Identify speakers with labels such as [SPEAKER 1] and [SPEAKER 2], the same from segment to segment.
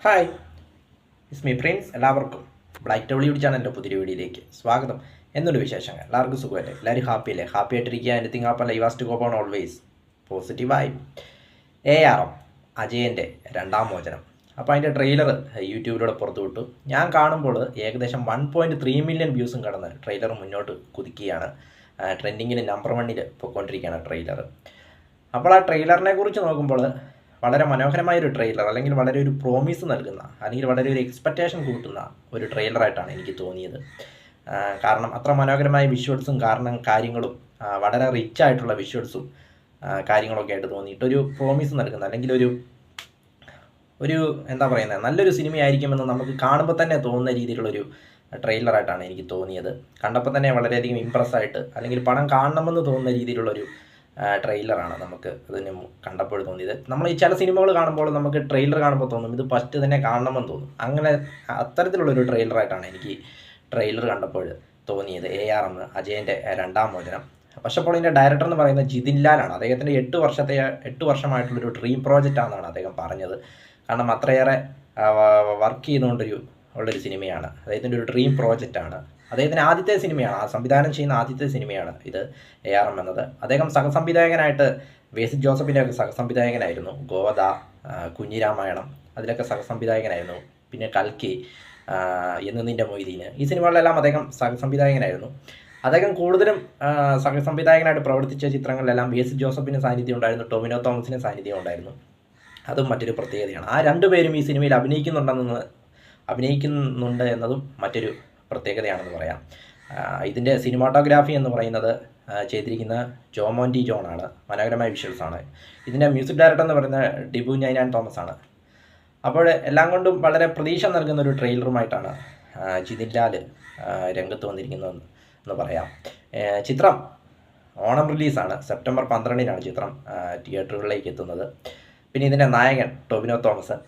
[SPEAKER 1] Hi, is me Prince. എല്ലാവർക്കും black W ചാനലിൻ്റെ പുതിയ വീഡിയോയിലേക്ക് സ്വാഗതം. എന്നുള്ള വിശേഷങ്ങൾ എല്ലാവർക്കും സുഖമല്ലേ? എല്ലാവരും ഹാപ്പി അല്ലേ? ഹാപ്പി ആയിട്ടിരിക്കുക. Anything happen live asked go on always പോസിറ്റീവായി. ARM അജയൻ്റെ രണ്ടാം മോചനം. അപ്പോൾ അതിൻ്റെ ട്രെയിലർ യൂട്യൂബിലൂടെ പുറത്തു വിട്ടു. ഞാൻ കാണുമ്പോൾ ഏകദേശം 1.3 മില്യൺ വ്യൂസും കടന്ന് ട്രെയിലർ മുന്നോട്ട് കുതിക്കുകയാണ്. ട്രെൻഡിങ്ങിൽ നമ്പർ 1 പോയിക്കൊണ്ടിരിക്കുകയാണ് ട്രെയിലർ. അപ്പോൾ ആ ട്രെയിലറിനെ കുറിച്ച് നോക്കുമ്പോൾ വളരെ മനോഹരമായൊരു ട്രെയിലർ, അല്ലെങ്കിൽ വളരെ ഒരു പ്രോമിസ് നൽകുന്ന, അല്ലെങ്കിൽ വളരെ ഒരു എക്സ്പെക്റ്റേഷൻ കൂട്ടുന്ന ഒരു ട്രെയിലറായിട്ടാണ് എനിക്ക് തോന്നിയത്. കാരണം അത്ര മനോഹരമായ വിഷ്വൽസും കാര്യങ്ങളും വളരെ റിച്ച് ആയിട്ടുള്ള വിഷ്വൽസും കാര്യങ്ങളൊക്കെ ആയിട്ട് തോന്നിയിട്ടൊരു പ്രോമിസ് നൽകുന്ന, അല്ലെങ്കിൽ ഒരു എന്താ പറയുന്നത്, നല്ലൊരു സിനിമയായിരിക്കുമെന്ന് നമുക്ക് കാണുമ്പോൾ തന്നെ തോന്നുന്ന രീതിയിലുള്ളൊരു ട്രെയിലറായിട്ടാണ് എനിക്ക് തോന്നിയത്. കണ്ടപ്പോൾ തന്നെ വളരെയധികം ഇമ്പ്രസ്സായിട്ട്, അല്ലെങ്കിൽ പണം കാണണമെന്ന് തോന്നുന്ന രീതിയിലുള്ളൊരു ട്രെയിലറാണ് നമുക്ക് അതിന് കണ്ടപ്പോൾ തോന്നിയത്. നമ്മൾ ഈ ചില സിനിമകൾ കാണുമ്പോൾ നമുക്ക് ട്രെയിലർ കാണുമ്പോൾ തോന്നും ഇത് ഫസ്റ്റ് തന്നെ കാണണമെന്ന് തോന്നും. അങ്ങനെ അത്തരത്തിലുള്ളൊരു ട്രെയിലറായിട്ടാണ് എനിക്ക് ട്രെയിലർ കണ്ടപ്പോൾ തോന്നിയത്. ARM അജയൻ്റെ രണ്ടാം മോചനം. പക്ഷേ അപ്പോൾ ഇതിൻ്റെ ഡയറക്ടർ എന്ന് പറയുന്നത് ജിതിൻ ലാലാണ്. അദ്ദേഹത്തിൻ്റെ 8 വർഷമായിട്ടുള്ളൊരു ഡ്രീം പ്രോജക്റ്റാണെന്നാണ് അദ്ദേഹം പറഞ്ഞത്. കാരണം അത്രയേറെ വർക്ക് ചെയ്തുകൊണ്ടൊരു സിനിമയാണ്. അദ്ദേഹത്തിൻ്റെ ഒരു ഡ്രീം പ്രോജക്റ്റാണ്. അദ്ദേഹത്തിൻ്റെ ആദ്യത്തെ സിനിമയാണ്, ആ സംവിധാനം ചെയ്യുന്ന ആദ്യത്തെ സിനിമയാണ് ഇത്, ARM എന്നത്. അദ്ദേഹം സഹസംവിധായകനായിട്ട് ബേസിൽ ജോസഫിൻ്റെ ഒക്കെ സഹസംവിധായകനായിരുന്നു. ഗോദ, കുഞ്ഞിരാമായണം, അതിലൊക്കെ സഹസംവിധായകനായിരുന്നു. പിന്നെ കൽക്കി, നിന്റെ മൊയ്തീന്, ഈ സിനിമകളിലെല്ലാം അദ്ദേഹം സഹസംവിധായകനായിരുന്നു. അദ്ദേഹം കൂടുതലും സഹസംവിധായകനായിട്ട് പ്രവർത്തിച്ച ചിത്രങ്ങളിലെല്ലാം ബേസിൽ ജോസഫിന് സാന്നിധ്യം ഉണ്ടായിരുന്നു, ടൊവിനോ തോമസിന് സാന്നിധ്യം ഉണ്ടായിരുന്നു. അതും മറ്റൊരു പ്രത്യേകതയാണ്. ആ രണ്ടുപേരും ഈ സിനിമയിൽ അഭിനയിക്കുന്നുണ്ട് എന്നതും മറ്റൊരു പ്രത്യേകതയാണെന്ന് പറയാം. ഇതിൻ്റെ സിനിമാറ്റോഗ്രാഫി എന്ന് പറയുന്നത് ചെയ്തിരിക്കുന്ന ജോമോൻറ്റി ജോണാണ്. മനോഹരമായ വിഷ്വൽസാണ്. ഇതിൻ്റെ മ്യൂസിക് ഡയറക്ടർ എന്ന് പറയുന്നത് ഡിബു ഞൈനാൻ തോമസ് ആണ്. അപ്പോൾ എല്ലാം കൊണ്ടും വളരെ പ്രതീക്ഷ നൽകുന്ന ഒരു ട്രെയിലറുമായിട്ടാണ് ജിതിൻ ലാൽ രംഗത്ത് വന്നിരിക്കുന്നതെന്ന് പറയാം. ചിത്രം ഓണം റിലീസാണ്. സെപ്റ്റംബർ 12 ചിത്രം തിയേറ്ററുകളിലേക്ക് എത്തുന്നത്. പിന്നെ ഇതിൻ്റെ നായകൻ ടൊവിനോ തോമസ്.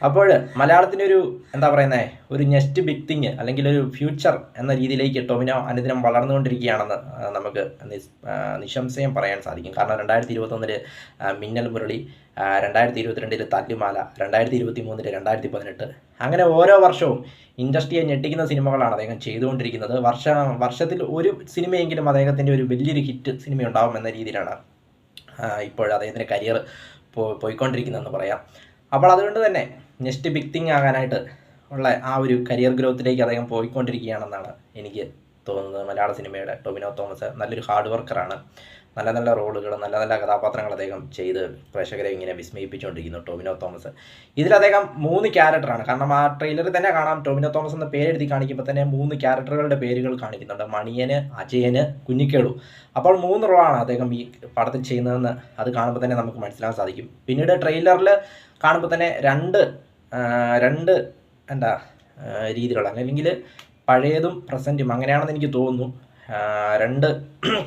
[SPEAKER 1] അപ്പോൾ മലയാളത്തിനൊരു എന്താ പറയുന്നത്, ഒരു നെക്സ്റ്റ് ബിഗ് തിങ്, അല്ലെങ്കിൽ ഒരു ഫ്യൂച്ചർ എന്ന രീതിയിലേക്ക് ടൊവിനോ അനുദിനം വളർന്നുകൊണ്ടിരിക്കുകയാണെന്ന് നമുക്ക് നിസ്സംശയം പറയാൻ സാധിക്കും. കാരണം 2021 മിന്നൽ മുരളി, 2022 തല്ലുമാല, 2023 2018, അങ്ങനെ ഓരോ വർഷവും ഇൻഡസ്ട്രിയെ ഞെട്ടിക്കുന്ന സിനിമകളാണ് അദ്ദേഹം ചെയ്തുകൊണ്ടിരിക്കുന്നത്. വർഷത്തിൽ ഒരു സിനിമയെങ്കിലും അദ്ദേഹത്തിൻ്റെ ഒരു വലിയൊരു ഹിറ്റ് സിനിമ ഉണ്ടാവും എന്ന രീതിയിലാണ് ഇപ്പോൾ അദ്ദേഹത്തിൻ്റെ കരിയർ പോയിക്കൊണ്ടിരിക്കുന്നതെന്ന് പറയാം. അപ്പോൾ അതുകൊണ്ട് തന്നെ നെക്സ്റ്റ് ബിഗ് തിങ് ആകാനായിട്ട് ഉള്ള ആ ഒരു കരിയർ ഗ്രോത്തിലേക്ക് അദ്ദേഹം പോയിക്കൊണ്ടിരിക്കുകയാണെന്നാണ് എനിക്ക് തോന്നുന്നത്. മലയാള സിനിമയുടെ ടൊവിനോ തോമസ് നല്ലൊരു ഹാർഡ് വർക്കറാണ്. നല്ല നല്ല റോളുകൾ, നല്ല നല്ല കഥാപാത്രങ്ങൾ അദ്ദേഹം ചെയ്ത് പ്രേക്ഷകരെ ഇങ്ങനെ വിസ്മയിപ്പിച്ചുകൊണ്ടിരിക്കുന്നു ടൊവിനോ തോമസ്. ഇതിൽ അദ്ദേഹം 3 ക്യാരക്ടറാണ്. കാരണം ആ ട്രെയിലറിൽ തന്നെ കാണാം, ടൊവിനോ തോമസ് എന്ന പേരെഴുതി കാണിക്കുമ്പോൾ തന്നെ 3 ക്യാരക്ടറുകളുടെ പേരുകൾ കാണിക്കുന്നുണ്ട്: മണിയന്, അജയന്, കുഞ്ഞിക്കേളു. അപ്പോൾ 3 റോളാണ് അദ്ദേഹം ഈ പടത്തിൽ ചെയ്യുന്നതെന്ന് അത് കാണുമ്പോൾ തന്നെ നമുക്ക് മനസ്സിലാക്കാൻ സാധിക്കും. പിന്നീട് ട്രെയിലറിൽ കാണുമ്പോൾ തന്നെ രണ്ട് രീതിയിലുള്ള, അല്ലെങ്കിൽ പഴയതും പ്രസൻറ്റും അങ്ങനെയാണെന്ന് എനിക്ക് തോന്നുന്നു. 2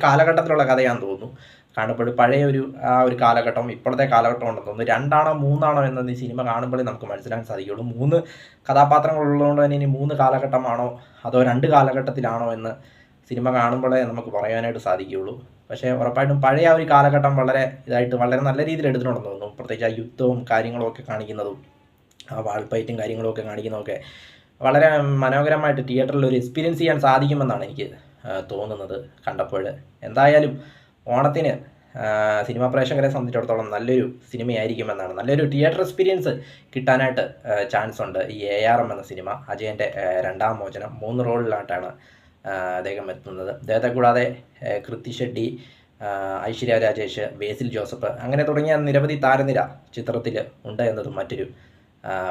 [SPEAKER 1] കാലഘട്ടത്തിലുള്ള കഥയാണെന്ന് തോന്നുന്നു. കാണുമ്പോൾ പഴയ ഒരു കാലഘട്ടം, ഇപ്പോഴത്തെ കാലഘട്ടം ഉണ്ടെന്ന് തോന്നുന്നു. 2ആണോ 3ആണോ എന്നത് ഈ സിനിമ കാണുമ്പോഴേ നമുക്ക് മനസ്സിലാക്കാൻ സാധിക്കുകയുള്ളൂ. 3 കഥാപാത്രങ്ങളുള്ളതുകൊണ്ട് തന്നെ ഇനി 3 കാലഘട്ടമാണോ അതോ 2 കാലഘട്ടത്തിലാണോ എന്ന് സിനിമ കാണുമ്പോഴേ നമുക്ക് പറയാനായിട്ട് സാധിക്കുകയുള്ളൂ. പക്ഷേ ഉറപ്പായിട്ടും പഴയ ഒരു കാലഘട്ടം വളരെ വളരെ നല്ല രീതിയിൽ എടുത്തിട്ടുണ്ടെന്ന് തോന്നുന്നു. പ്രത്യേകിച്ച് ആ യുദ്ധവും കാര്യങ്ങളും ഒക്കെ കാണിക്കുന്നതും, ആ വാൾഫൈറ്റും കാര്യങ്ങളും ഒക്കെ കാണിക്കുന്നതൊക്കെ വളരെ മനോഹരമായിട്ട് തിയേറ്ററിൽ ഒരു എക്സ്പീരിയൻസ് ചെയ്യാൻ സാധിക്കുമെന്നാണ് എനിക്ക് തോന്നുന്നത് കണ്ടപ്പോൾ. എന്തായാലും ഓണത്തിന് സിനിമാ പ്രേക്ഷകരെ സംബന്ധിച്ചിടത്തോളം നല്ലൊരു സിനിമയായിരിക്കുമെന്നാണ്, നല്ലൊരു തിയേറ്റർ എക്സ്പീരിയൻസ് കിട്ടാനായിട്ട് ചാൻസ് ഉണ്ട് ഈ ARM എന്ന സിനിമ. അജയൻ്റെ രണ്ടാം മോചനം. 3 റോളിലായിട്ടാണ് അദ്ദേഹം എത്തുന്നത്. അദ്ദേഹത്തെ കൂടാതെ കൃതി ഷെട്ടി, ഐശ്വര്യ രാജേഷ്, ബേസിൽ ജോസഫ്, അങ്ങനെ തുടങ്ങിയ നിരവധി താരനിര ചിത്രത്തിൽ ഉണ്ട് എന്നതും മറ്റൊരു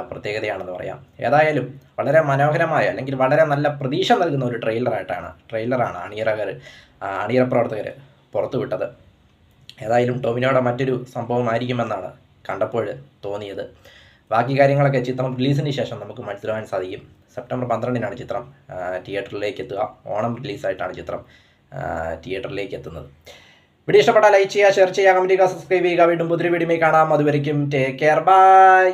[SPEAKER 1] പ്രത്യേകതയാണെന്ന് പറയാം. ഏതായാലും വളരെ മനോഹരമായ, അല്ലെങ്കിൽ വളരെ നല്ല പ്രതീക്ഷ നൽകുന്ന ഒരു ട്രെയിലറാണ് അണിയറ പ്രവർത്തകർ പുറത്തുവിട്ടത്. ഏതായാലും ടൊവിനോയുടെ മറ്റൊരു സംഭവമായിരിക്കുമെന്നാണ് കണ്ടപ്പോൾ തോന്നിയത്. ബാക്കി കാര്യങ്ങളൊക്കെ ചിത്രം റിലീസിന് ശേഷം നമുക്ക് മനസ്സിലാക്കാൻ സാധിക്കും. സെപ്റ്റംബർ 12 ചിത്രം തിയേറ്ററിലേക്ക് എത്തുക. ഓണം റിലീസായിട്ടാണ് ചിത്രം തിയേറ്ററിലേക്ക് എത്തുന്നത്. വീഡിയോ ഇഷ്ടപ്പെട്ടാൽ ലൈക്ക് ചെയ്യുക, ഷെയർ ചെയ്യുക, കമൻറ്റ് ചെയ്യുക, സബ്സ്ക്രൈബ് ചെയ്യുക. വീണ്ടും പുതിയ വീഡിയോയിൽ കാണാം. അതുവരെയ്ക്കും ടേക്ക് കെയർ, ബൈ.